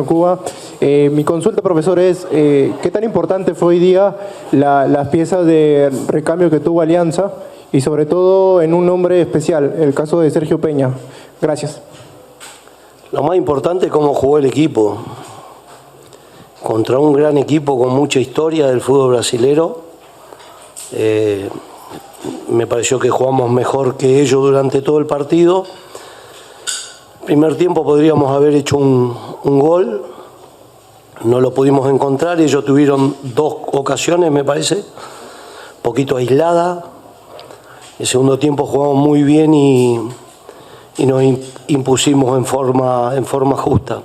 Cuba. Mi consulta, profesor, es ¿qué tan importante fue hoy día las piezas de recambio que tuvo Alianza y sobre todo en un nombre especial, el caso de Sergio Peña? Gracias. Lo más importante es cómo jugó el equipo. Contra un gran equipo con mucha historia del fútbol brasilero. Me pareció que jugamos mejor que ellos durante todo el partido. Primer tiempo podríamos haber hecho un gol, no lo pudimos encontrar, ellos tuvieron 2 ocasiones, me parece, poquito aislada. El segundo tiempo jugamos muy bien y nos impusimos en forma justa.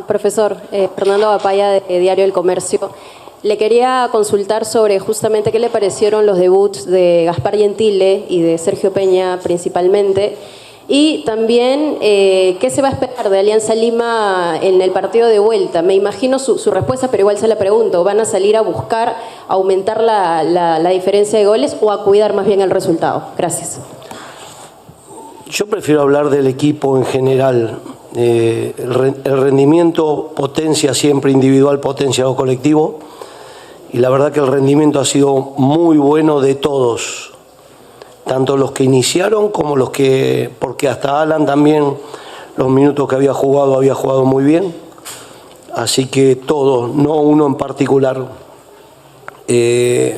Profesor, Fernando Bapaya, de Diario El Comercio. Le quería consultar sobre justamente qué le parecieron los debuts de Gaspar Gentile y de Sergio Peña principalmente, y también qué se va a esperar de Alianza Lima en el partido de vuelta. Me imagino su respuesta, pero igual se la pregunto. ¿Van a salir a buscar aumentar la diferencia de goles o a cuidar más bien el resultado? Gracias. Yo prefiero hablar del equipo en general. El rendimiento potencia siempre individual, potencia o colectivo. Y la verdad que el rendimiento ha sido muy bueno de todos, tanto los que iniciaron como los que, porque hasta Alan también los minutos que había jugado muy bien, así que todos, no uno en particular. Y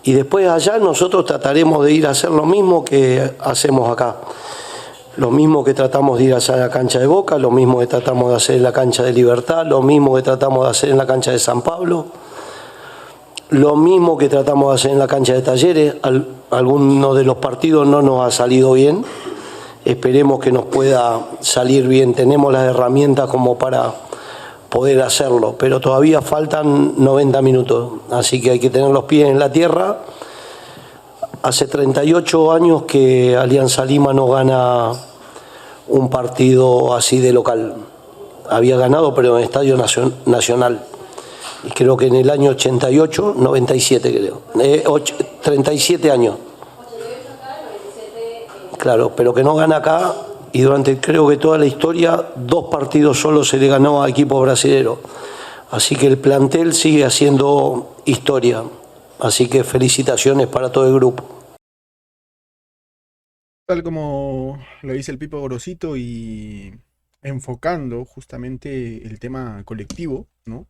después allá nosotros trataremos de ir a hacer lo mismo que hacemos acá, lo mismo que tratamos de ir a hacer a la cancha de Boca, lo mismo que tratamos de hacer en la cancha de Libertad, lo mismo que tratamos de hacer en la cancha de San Pablo. Lo mismo que tratamos de hacer en la cancha de Talleres. Algunos de los partidos no nos ha salido bien. Esperemos que nos pueda salir bien. Tenemos las herramientas como para poder hacerlo, pero todavía faltan 90 minutos. Así que hay que tener los pies en la tierra. Hace 38 años que Alianza Lima no gana un partido así de local. Había ganado, pero en Estadio Nacional. Y creo que en el año 88, 97 creo, 37 años. Claro, pero que no gana acá y durante creo que toda la historia 2 partidos solo se le ganó a equipos brasileños. Así que el plantel sigue haciendo historia. Así que felicitaciones para todo el grupo. Tal como lo dice el Pipo Gorosito y enfocando justamente el tema colectivo, ¿no?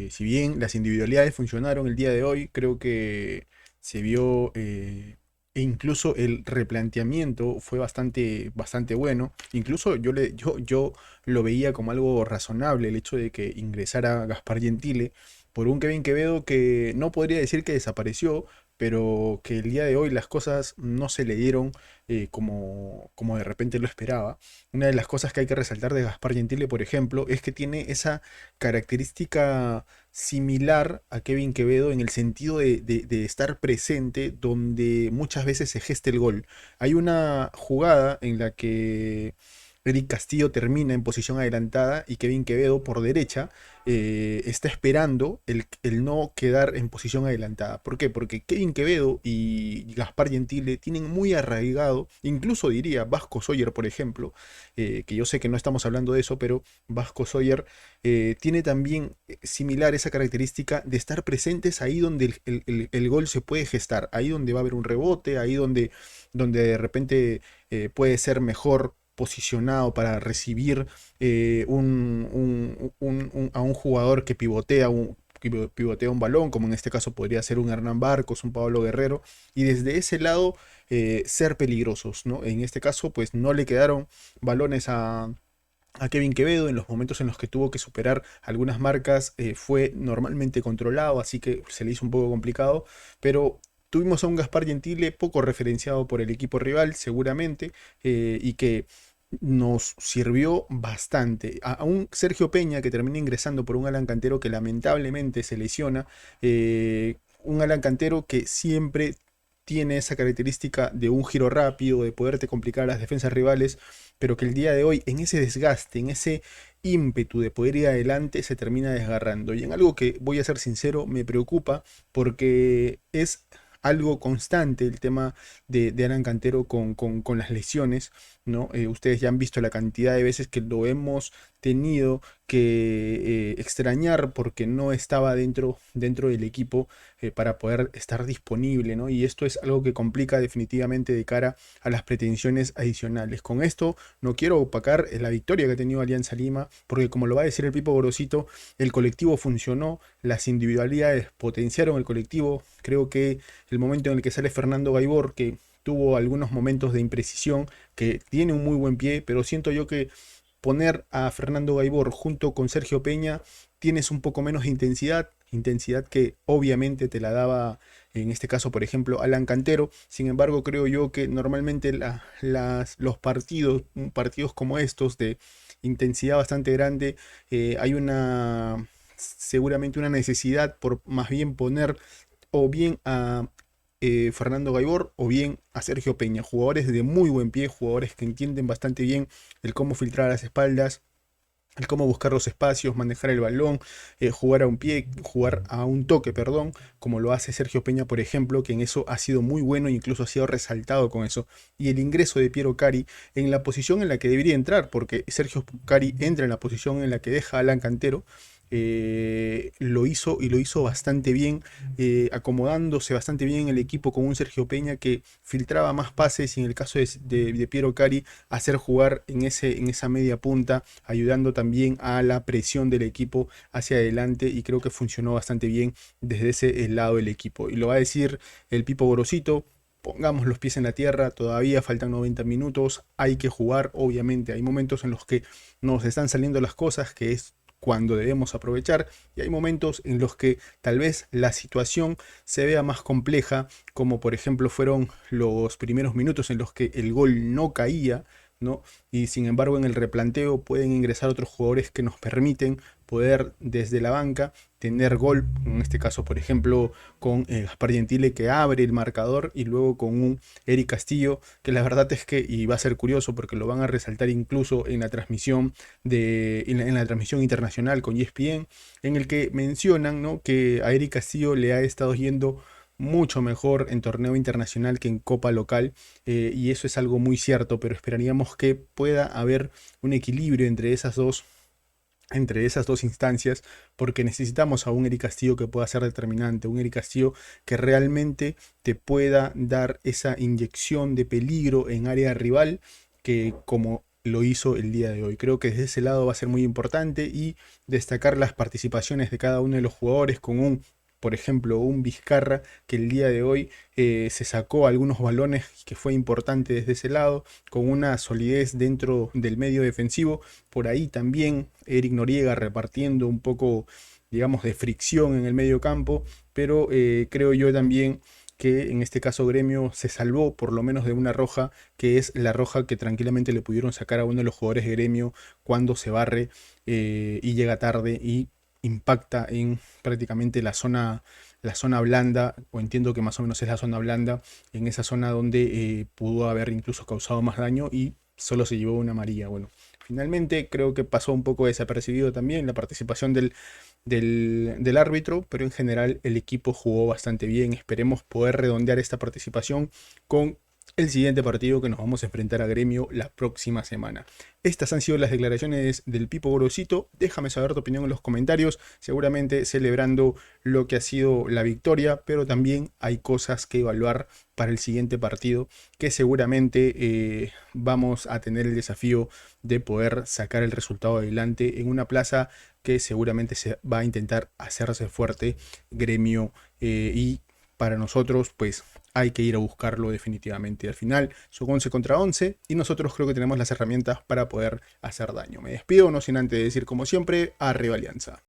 Si bien las individualidades funcionaron el día de hoy, creo que se vio e incluso el replanteamiento fue bastante bueno. Incluso yo lo veía como algo razonable el hecho de que ingresara Gaspar Gentile por un Kevin Quevedo que no podría decir que desapareció, pero que el día de hoy las cosas no se le dieron como de repente lo esperaba. Una de las cosas que hay que resaltar de Gaspar Gentile, por ejemplo, es que tiene esa característica similar a Kevin Quevedo en el sentido de estar presente donde muchas veces se gesta el gol. Hay una jugada en la que Eric Castillo termina en posición adelantada y Kevin Quevedo por derecha está esperando el no quedar en posición adelantada. ¿Por qué? Porque Kevin Quevedo y Gaspar Gentile tienen muy arraigado, incluso diría Vasco Sawyer, por ejemplo, que yo sé que no estamos hablando de eso, pero Vasco Sawyer tiene también similar esa característica de estar presentes ahí donde el gol se puede gestar, ahí donde va a haber un rebote, ahí donde de repente puede ser mejor posicionado para recibir a un jugador que pivotea un balón, como en este caso podría ser un Hernán Barcos, un Pablo Guerrero, y desde ese lado ser peligrosos, ¿no? En este caso, pues no le quedaron balones a Kevin Quevedo. En los momentos en los que tuvo que superar algunas marcas fue normalmente controlado, así que se le hizo un poco complicado, pero tuvimos a un Gaspar Gentile poco referenciado por el equipo rival, seguramente, y que nos sirvió bastante. A un Sergio Peña que termina ingresando por un Alan Cantero que lamentablemente se lesiona, un Alan Cantero que siempre tiene esa característica de un giro rápido, de poderte complicar a las defensas rivales, pero que el día de hoy, en ese desgaste, en ese ímpetu de poder ir adelante, se termina desgarrando. Y en algo que, voy a ser sincero, me preocupa porque es algo constante el tema de Alan Cantero con las lesiones, ¿no? Ustedes ya han visto la cantidad de veces que lo hemos tenido que extrañar porque no estaba dentro del equipo para poder estar disponible, ¿no? Y esto es algo que complica definitivamente de cara a las pretensiones adicionales. Con esto no quiero opacar la victoria que ha tenido Alianza Lima, porque como lo va a decir el Pipo Gorosito, el colectivo funcionó, las individualidades potenciaron el colectivo. Creo que el momento en el que sale Fernando Gaibor, que tuvo algunos momentos de imprecisión, que tiene un muy buen pie, pero siento yo que poner a Fernando Gaibor junto con Sergio Peña tienes un poco menos de intensidad que obviamente te la daba en este caso, por ejemplo, Alan Cantero. Sin embargo, creo yo que normalmente los partidos como estos de intensidad bastante grande, hay seguramente una necesidad por más bien poner o bien a Fernando Gaibor o bien a Sergio Peña, jugadores de muy buen pie, jugadores que entienden bastante bien el cómo filtrar a las espaldas, el cómo buscar los espacios, manejar el balón, jugar a un pie, jugar a un toque, perdón, como lo hace Sergio Peña, por ejemplo, que en eso ha sido muy bueno e incluso ha sido resaltado con eso. Y el ingreso de Piero Cari en la posición en la que debería entrar, porque Sergio Cari entra en la posición en la que deja a Alan Cantero. Lo hizo y lo hizo bastante bien, acomodándose bastante bien en el equipo con un Sergio Peña que filtraba más pases y en el caso de Piero Cari hacer jugar en esa media punta, ayudando también a la presión del equipo hacia adelante, y creo que funcionó bastante bien desde ese lado del equipo. Y lo va a decir el Pipo Gorosito: pongamos los pies en la tierra, todavía faltan 90 minutos, hay que jugar. Obviamente hay momentos en los que nos están saliendo las cosas, que es cuando debemos aprovechar, y hay momentos en los que tal vez la situación se vea más compleja, como por ejemplo fueron los primeros minutos en los que el gol no caía, ¿no? Y sin embargo en el replanteo pueden ingresar otros jugadores que nos permiten poder desde la banca tener gol, en este caso por ejemplo con Gaspar Gentile, que abre el marcador, y luego con un Eric Castillo, que la verdad es que, y va a ser curioso porque lo van a resaltar incluso en la transmisión en la transmisión internacional con ESPN, en el que mencionan, ¿no?, que a Eric Castillo le ha estado yendo mucho mejor en torneo internacional que en copa local, y eso es algo muy cierto, pero esperaríamos que pueda haber un equilibrio entre esas dos instancias, porque necesitamos a un Eric Castillo que pueda ser determinante, un Eric Castillo que realmente te pueda dar esa inyección de peligro en área rival, que como lo hizo el día de hoy. Creo que desde ese lado va a ser muy importante, y destacar las participaciones de cada uno de los jugadores, con por ejemplo, un Vizcarra que el día de hoy se sacó algunos balones, que fue importante desde ese lado, con una solidez dentro del medio defensivo. Por ahí también Eric Noriega repartiendo un poco, digamos, de fricción en el medio campo, pero creo yo también que en este caso Gremio se salvó por lo menos de una roja, que es la roja que tranquilamente le pudieron sacar a uno de los jugadores de Gremio cuando se barre y llega tarde y impacta en prácticamente la zona blanda, o entiendo que más o menos es la zona blanda, en esa zona donde pudo haber incluso causado más daño, y solo se llevó una amarilla. Bueno, finalmente creo que pasó un poco desapercibido también la participación del árbitro, pero en general el equipo jugó bastante bien. Esperemos poder redondear esta participación con el siguiente partido, que nos vamos a enfrentar a Gremio la próxima semana. Estas han sido las declaraciones del Pipo Gorosito. Déjame saber tu opinión en los comentarios, seguramente celebrando lo que ha sido la victoria, pero también hay cosas que evaluar para el siguiente partido, que seguramente vamos a tener el desafío de poder sacar el resultado adelante en una plaza que seguramente se va a intentar hacerse fuerte Gremio, y para nosotros pues hay que ir a buscarlo definitivamente. Al final son 11 contra 11 y nosotros creo que tenemos las herramientas para poder hacer daño. Me despido, no sin antes decir, como siempre, arriba Alianza.